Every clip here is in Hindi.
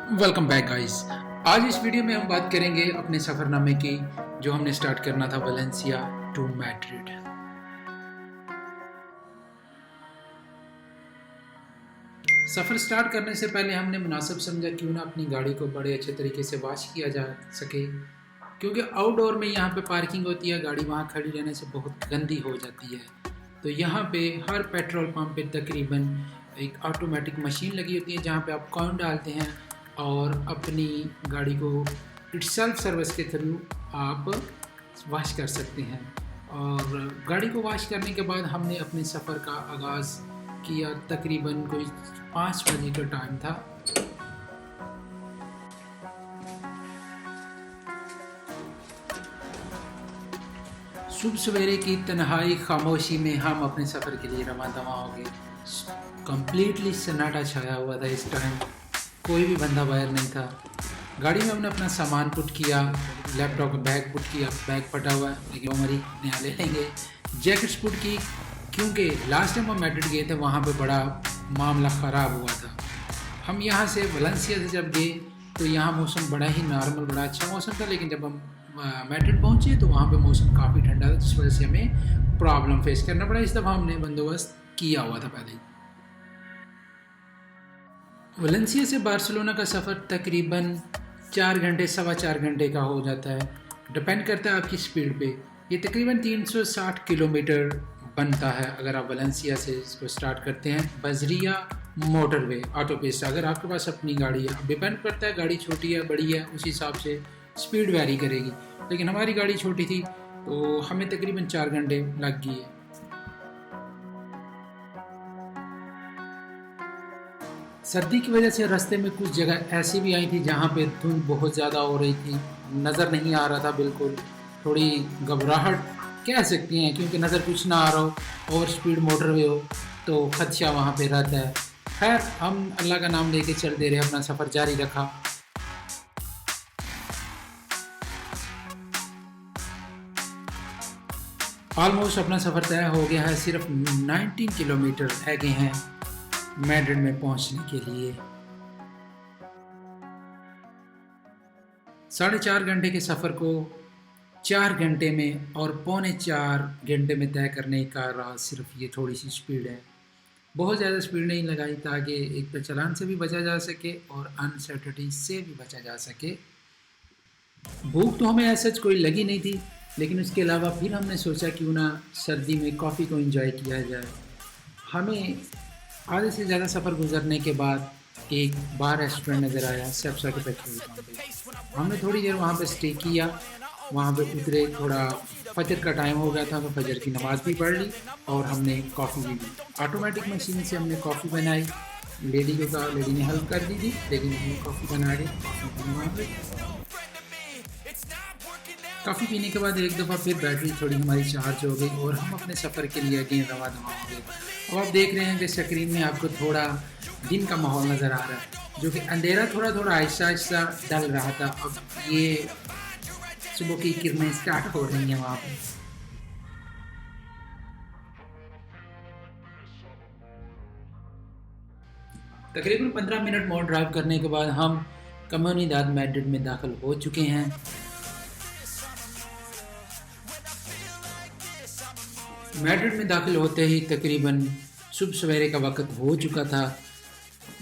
Welcome back guys. आज इस वीडियो में हम बात करेंगे अपने सफ़रनामे की, जो हमने स्टार्ट करना था Valencia to Madrid. Suffer start करने से पहले हमने मुनासिब समझा क्यों ना अपनी गाड़ी को बड़े अच्छे तरीके से वॉश किया जा सके, क्योंकि आउटडोर में यहाँ पे पार्किंग होती है, गाड़ी वहाँ खड़ी रहने से बहुत गंदी हो जाती है। तो यहाँ पे हर पेट्रोल पंप पे तकरीबन एक ऑटोमेटिक मशीन लगी होती है जहाँ पे आप कॉइन डालते हैं और अपनी गाड़ी को इट्स सेल्फ सर्विस के थ्रू आप वॉश कर सकते हैं। और गाड़ी को वॉश करने के बाद हमने अपने सफ़र का आगाज़ किया। तकरीबन कोई 5 बजे का टाइम था। सुबह सवेरे की तन्हाई खामोशी में हम अपने सफ़र के लिए रवा दवा हो गए। कम्प्लीटली सन्नाटा छाया हुआ था इस टाइम, कोई भी बंदा बाहर नहीं था। गाड़ी में हमने अपना सामान पुट किया, लैपटॉप का बैग पुट किया, बैग फटा हुआ है लेकिन हमारी नया ले लेंगे। जैकेट्स पुट की, क्योंकि लास्ट टाइम हम मैड्रिड गए थे वहाँ पे बड़ा मामला ख़राब हुआ था। हम यहाँ से वलेंसिया से जब गए तो यहाँ मौसम बड़ा ही नॉर्मल, बड़ा अच्छा मौसम था, लेकिन जब हम मैड्रिड पहुँचे तो वहाँ पे मौसम काफ़ी ठंडा था, जिस वजह से हमें प्रॉब्लम फेस करना पड़ा। इस दफ़ा हमने बंदोबस्त किया हुआ था पहले ही। वलेंसिया से बार्सिलोना का सफ़र तकरीबन 4 घंटे, सवा 4 घंटे का हो जाता है। डिपेंड करता है आपकी स्पीड पे। ये तकरीबन 360 किलोमीटर बनता है अगर आप वलेंसिया से इसको स्टार्ट करते हैं बजरिया मोटरवे ऑटो से। अगर आपके पास अपनी गाड़ी है, डिपेंड करता है गाड़ी छोटी है बड़ी है, उस हिसाब से स्पीड वैरी करेगी। लेकिन हमारी गाड़ी छोटी थी तो हमें तकरीबन 4 घंटे लग गई है। सर्दी की वजह से रास्ते में कुछ जगह ऐसी भी आई थी जहाँ पे धुंध बहुत ज़्यादा हो रही थी, नज़र नहीं आ रहा था बिल्कुल। थोड़ी घबराहट कह सकती हैं, क्योंकि नज़र कुछ ना आ रहा हो और स्पीड मोटरवे हो तो खदशा वहाँ पे रहता है। खैर, हम अल्लाह का नाम लेके चल दे रहे, अपना सफ़र जारी रखा। ऑलमोस्ट अपना सफ़र तय हो गया है, सिर्फ 19 किलोमीटर रह गए हैं मैड्रिड में पहुंचने के लिए। 4.5 घंटे के सफ़र को 4 घंटे में और 3.25 घंटे में तय करने का राज सिर्फ ये थोड़ी सी स्पीड है। बहुत ज़्यादा स्पीड नहीं लगाई ताकि एक तो चालान से भी बचा जा सके और अनसर्टेनिटी से भी बचा जा सके। भूख तो हमें ऐसा कोई लगी नहीं थी, लेकिन उसके अलावा फिर हमने सोचा क्यों ना सर्दी में कॉफ़ी को एंजॉय किया जाए। हमें आधे से ज़्यादा सफ़र गुजरने के बाद एक बार रेस्टोरेंट नज़र आया सेप्सा के पेट्रोल पंप पे। हमने थोड़ी देर वहाँ पे स्टे किया, वहाँ पे उतरे, थोड़ा फजर का टाइम हो गया था तो फजर की नमाज़ भी पढ़ ली और हमने कॉफ़ी भी ली। ऑटोमेटिक मशीन से हमने कॉफ़ी बनाई। लेडी को कहा, लेडी ने हेल्प कर दी थी, लेकिन हमने कॉफ़ी बना ली। कॉफ़ी पीने के बाद एक दफ़ा फिर बैटरी थोड़ी हमारी चार्ज हो गई और हम अपने सफ़र के लिए अगेन रवा दवा हो गए। अब आप देख रहे हैं कि स्क्रीन में आपको थोड़ा दिन का माहौल नज़र आ रहा है, जो कि अंधेरा थोड़ा थोड़ा आहिस्ता आहिस्ता डल रहा था। अब ये सुबह की किरणें स्टार्ट हो रही हैं वहाँ पर। तकरीबन 15 मिनट मोर ड्राइव करने के बाद हम कम्युनिदाद मैड्रिड में दाखिल हो चुके हैं। मैड्रिड में दाखिल होते ही तकरीबन सुबह सवेरे का वक्त हो चुका था।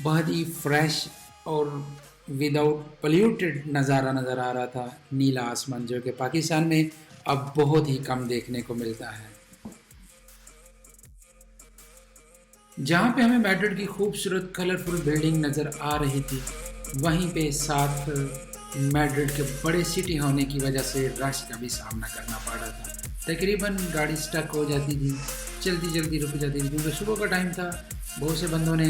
बहुत ही फ्रेश और विदाउट पोल्यूटेड नज़ारा नज़र आ रहा था, नीला आसमान, जो कि पाकिस्तान में अब बहुत ही कम देखने को मिलता है। जहाँ पे हमें मैड्रिड की खूबसूरत कलरफुल बिल्डिंग नज़र आ रही थी, वहीं पे साथ मैड्रिड के बड़े सिटी होने की वजह से रश का भी सामना करना पड़ रहा था। तकरीबन गाड़ी स्टक हो जाती थी, जल्दी जल्दी रुक जाती थी, क्योंकि सुबह का टाइम था, बहुत से बंदों ने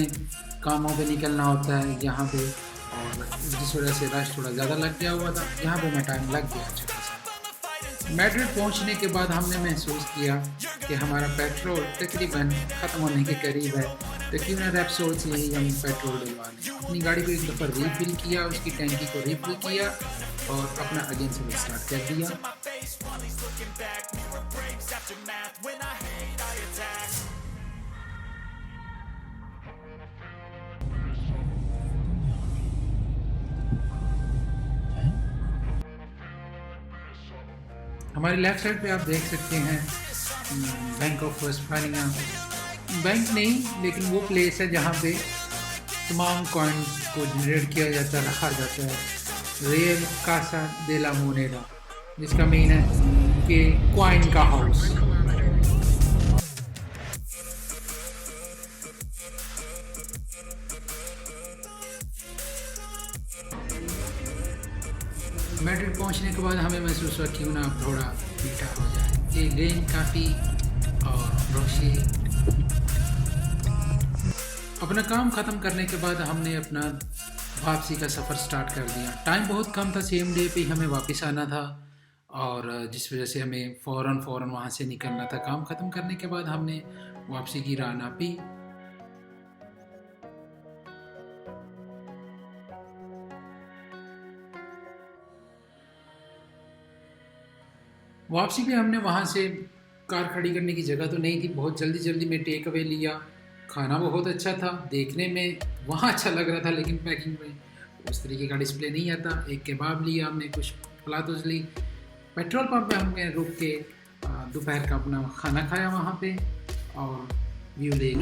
कामों पे निकलना होता है यहाँ पे, और जिस वजह से रश थोड़ा ज़्यादा लग गया हुआ था। यहाँ पे मैं टाइम लग गया अच्छा खासा। मैड्रिड पहुँचने के बाद हमने महसूस किया कि हमारा पेट्रोल तकरीबन ख़त्म होने के करीब है, तो क्यों ना रेप्सोल से ही हम पेट्रोल डलवा लें। अपनी गाड़ी को एक दफ़ा रीफिल किया, उसकी टैंकी को रीफिल किया और अपना अगेन से स्टार्ट कर दिया। हमारे लेफ़्ट साइड पे आप देख सकते हैं बैंक ऑफ वेस्टफालिया, बैंक नहीं लेकिन वो प्लेस है जहाँ पे तमाम कॉइन्स को जनरेट किया जाता है, रखा जाता है। रियल कासा दे ला मोनेदा, जिसका मीन है कि कॉइन का हाउस। मैड्रिड पहुंचने के बाद हमें महसूस हुआ क्यों ना अब थोड़ा मीठा हो जाए। ये ग्रीन काफ़ी और रोशी। अपना काम ख़त्म करने के बाद हमने अपना वापसी का सफ़र स्टार्ट कर दिया। टाइम बहुत कम था, सेम डे पे ही हमें वापस आना था और जिस वजह से हमें फ़ौरन वहाँ से निकलना था। काम ख़त्म करने के बाद हमने वापसी की राह नापी। वापसी पे हमने वहाँ से कार खड़ी करने की जगह तो नहीं थी, बहुत जल्दी में टेक अवे लिया। खाना बहुत अच्छा था, देखने में वहाँ अच्छा लग रहा था लेकिन पैकिंग में उस तरीके का डिस्प्ले नहीं आता। एक केबाब लिया हमने, कुछ पलातोस ली। पेट्रोल पंप पे हमने रुक के दोपहर का अपना खाना खाया वहाँ पे और व्यू ले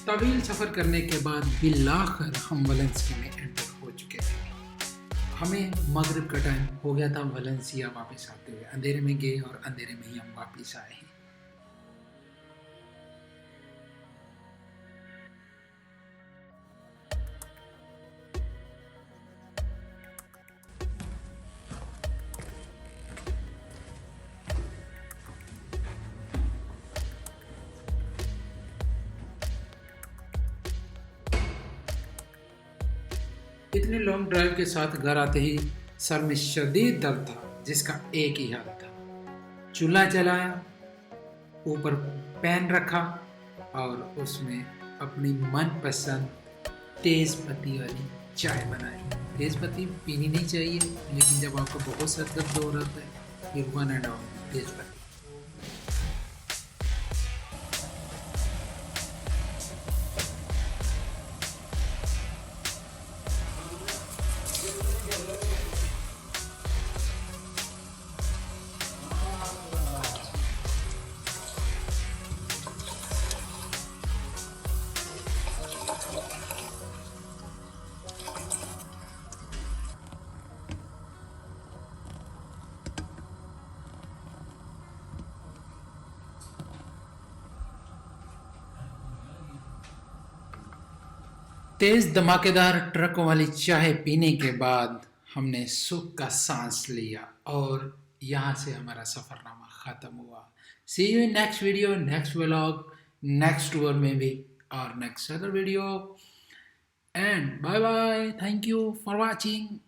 तवील सफ़र करने के बाद बिलाखिर हम वलेंसिया में एंटर हो चुके थे। हमें मगरिब का टाइम हो गया था वलेंसिया वापस आते हुए। अंधेरे में गए और अंधेरे में ही हम वापस आए हैं। इतने लॉन्ग ड्राइव के साथ घर आते ही सर में शदीद दर्द था, जिसका एक ही हल था। चूल्हा जलाया, ऊपर पैन रखा और उसमें अपनी मनपसंद तेज़ पत्ती वाली चाय बनाई। तेज़ पत्ती पीनी नहीं चाहिए, लेकिन जब आपको बहुत सर दर्द हो रहा है फिर वन एंड ऑल तेज़ पत्ती। तेज़ धमाकेदार ट्रकों वाली चाय पीने के बाद हमने सुख का सांस लिया और यहाँ से हमारा सफ़रनामा ख़त्म हुआ। See you in next video, next vlog, next tour में भी और next other video and bye bye. Thank you for watching.